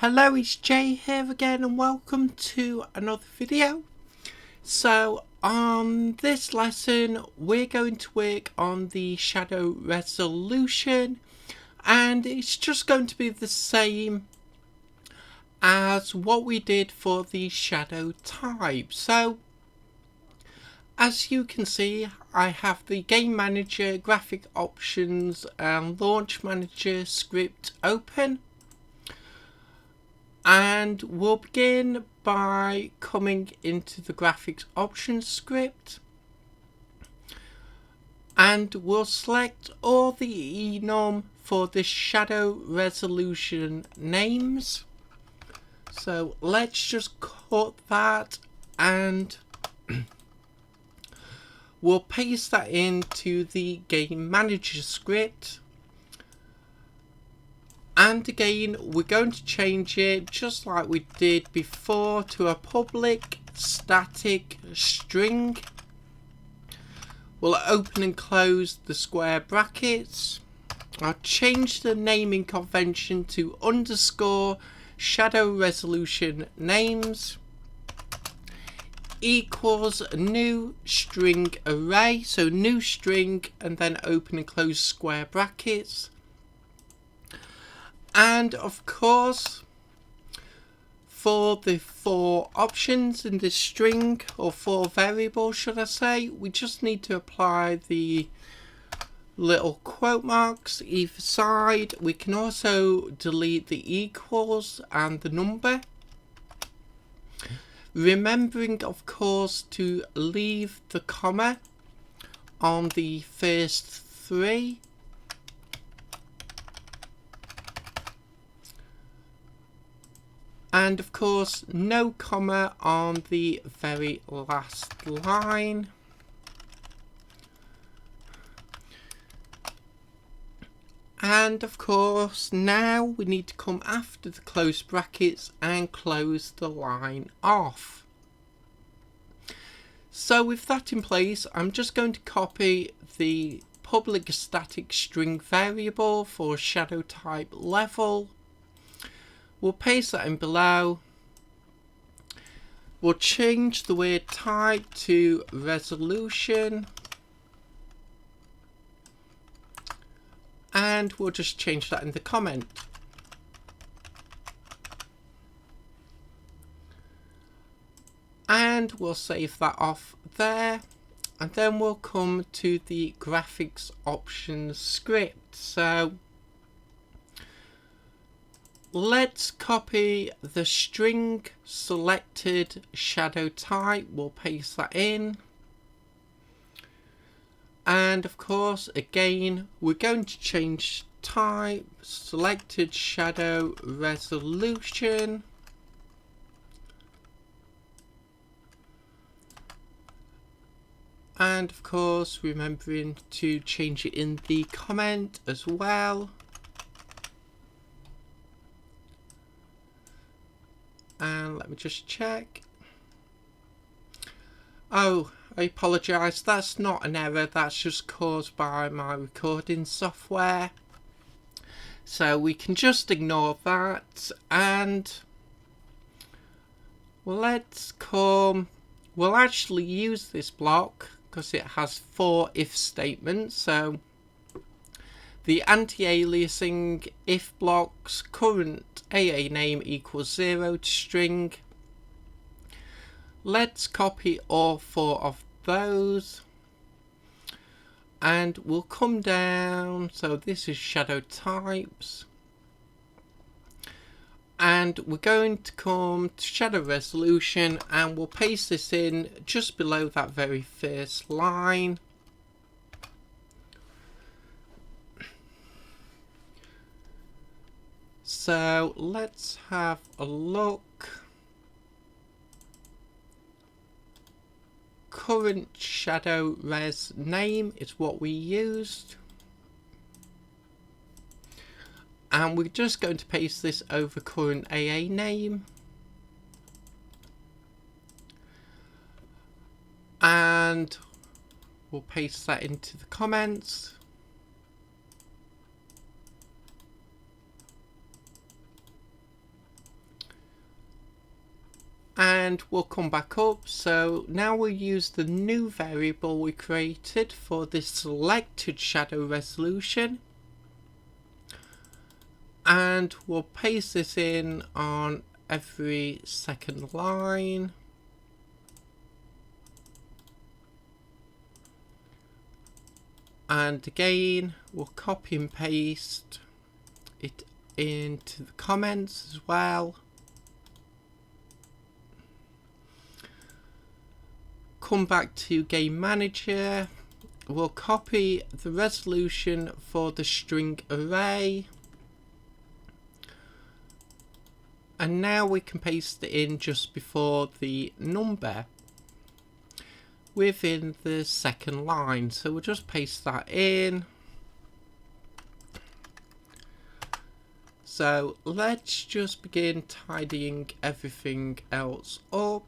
Hello, it's Jay here again and welcome to another video. So on this lesson we're going to work on the shadow resolution, and it's just going to be the same as what we did for the shadow type. So as you can see, I have the game manager, graphic options and launch manager script open. And we'll begin by coming into the graphics options script, and we'll select all the enum for the shadow resolution names. So let's just cut that and we'll paste that into the game manager script. And again, we're going to change it just like we did before to a public static string. We'll open and close the square brackets. I'll change the naming convention to underscore shadow resolution names equals new string array. So new string and then open and close square brackets. And of course, for the 4 options in this string, or 4 variables should I say, we just need to apply the little quote marks either side. We can also delete the equals and the number, remembering of course to leave the comma on the first 3. And of course, no comma on the very last line. And of course, now we need to come after the close brackets and close the line off. So with that in place, I'm just going to copy the public static string variable for shadow type level. We'll paste that in below. We'll change the word type to resolution. And we'll just change that in the comment. And we'll save that off there. And then we'll come to the graphics options script. So let's copy the string selected shadow type. We'll paste that in. And of course, again, we're going to change type, selected shadow resolution. And of course, remembering to change it in the comment as well. And let me just check. Oh, I apologise, that's not an error, that's just caused by my recording software. So we can just ignore that, and let's come, we'll actually use this block because it has 4 if statements. So the anti-aliasing if blocks, current AA name equals 0 to string. Let's copy all 4 of those and we'll come down. So this is shadow types, and we're going to come to shadow resolution and we'll paste this in just below that very first line. So let's have a look. Current shadow res name is what we used. And we're just going to paste this over current AA name. And we'll paste that into the comments. and we'll come back up. So now we'll use the new variable we created for this selected shadow resolution, and we'll paste this in on every second line. And again, we'll copy and paste it into the comments as well. Come back to Game Manager. We'll copy the resolution for the string array. And now we can paste it in just before the number within the second line. So we'll just paste that in. So let's just begin tidying everything else up.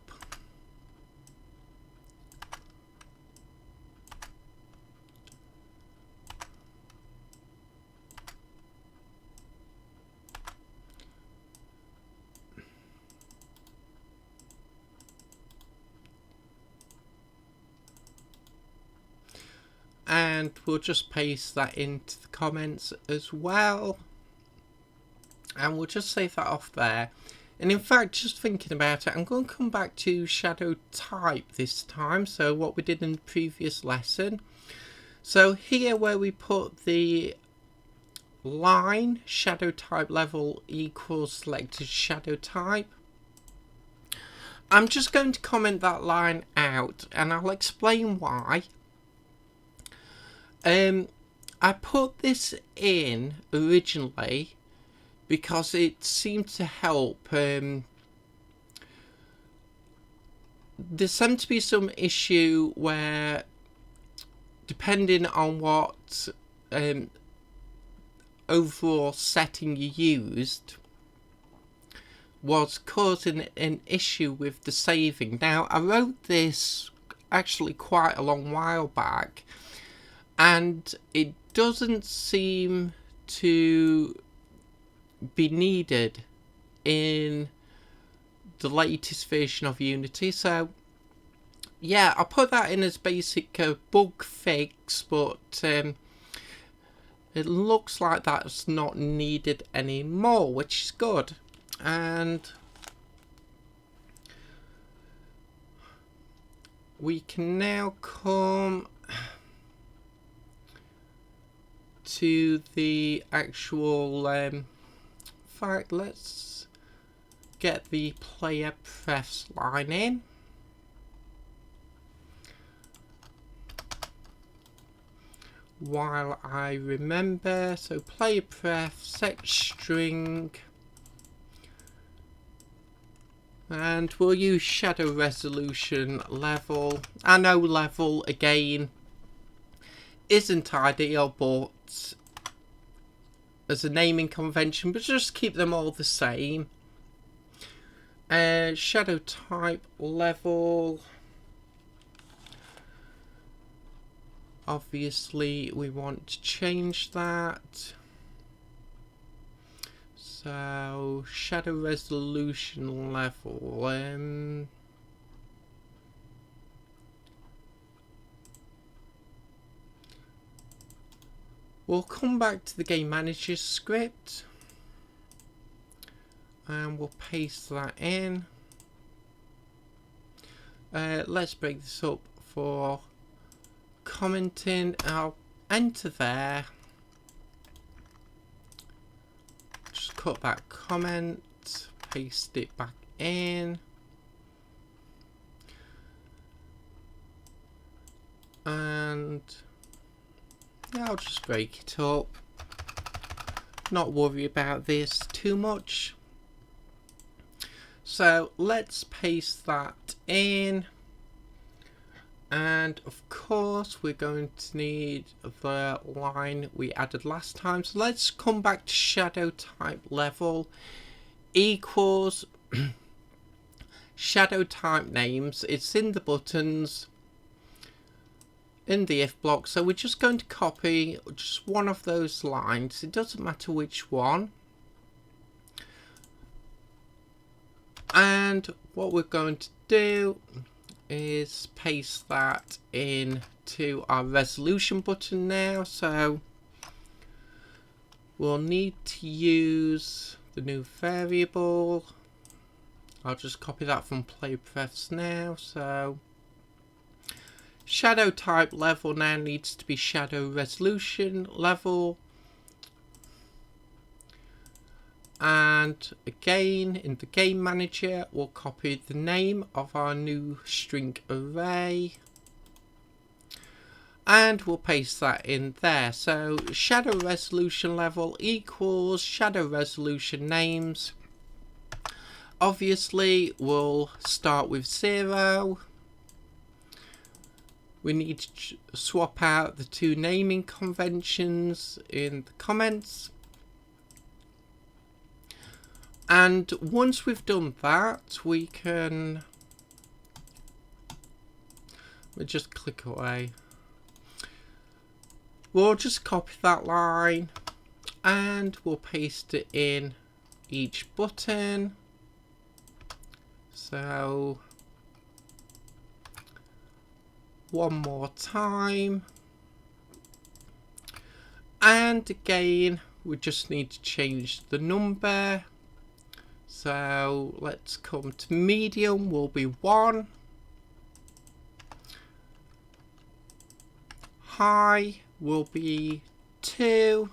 And we'll just paste that into the comments as well. And we'll just save that off there. And in fact, just thinking about it, I'm going to come back to shadow type this time. So what we did in the previous lesson. So here where we put the line shadow type level equals selected shadow type, I'm just going to comment that line out, and I'll explain why. I put this in originally because it seemed to help. There seemed to be some issue where, depending on what overall setting you used, was causing an issue with the saving. Now, I wrote this actually quite a long while back, and it doesn't seem to be needed in the latest version of Unity. So yeah, I put that in as basic bug fix, but it looks like that's not needed anymore, which is good. And we can now come to the actual fact. Let's get the player prefs line in. While I remember, so player pref set string, and we'll use shadow resolution level. I know level again isn't ideal, but as a naming convention, but just keep them all the same. Shadow type level, obviously we want to change that. So shadow resolution level, we'll come back to the game manager script and we'll paste that in. Let's break this up for commenting. I'll enter there, just cut that comment, paste it back in, and yeah, I'll just break it up, not worry about this too much. So let's paste that in, and of course we're going to need the line we added last time. So let's come back to shadow type level equals shadow type names. It's in the buttons in the if block, so we're just going to copy just one of those lines. It doesn't matter which one. And what we're going to do is paste that in to our resolution button now. So we'll need to use the new variable. I'll just copy that from play prefs now. So shadow type level now needs to be shadow resolution level. And again, in the game manager, we'll copy the name of our new string array. And we'll paste that in there. So shadow resolution level equals shadow resolution names. Obviously, we'll start with 0. We need to swap out the two naming conventions in the comments. And once we've done that, we can... We'll just click away. We'll just copy that line and we'll paste it in each button. So one more time. And again, we just need to change the number. So let's come to medium, will be 1. High will be 2.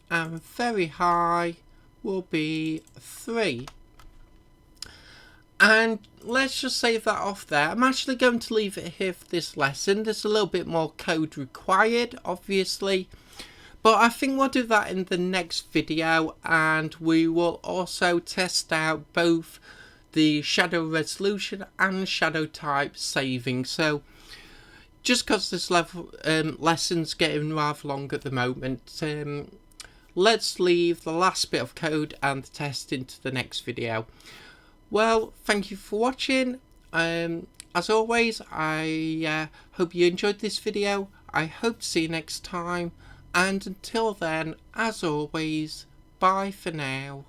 And very high will be 3. And let's just save that off there. I'm actually going to leave it here for this lesson. There's a little bit more code required, obviously. But I think we'll do that in the next video, and we will also test out both the shadow resolution and shadow type saving. So just because this lesson's getting rather long at the moment, let's leave the last bit of code and the testing to the next video. Well, thank you for watching. As always, I hope you enjoyed this video. I hope to see you next time. And until then, as always, bye for now.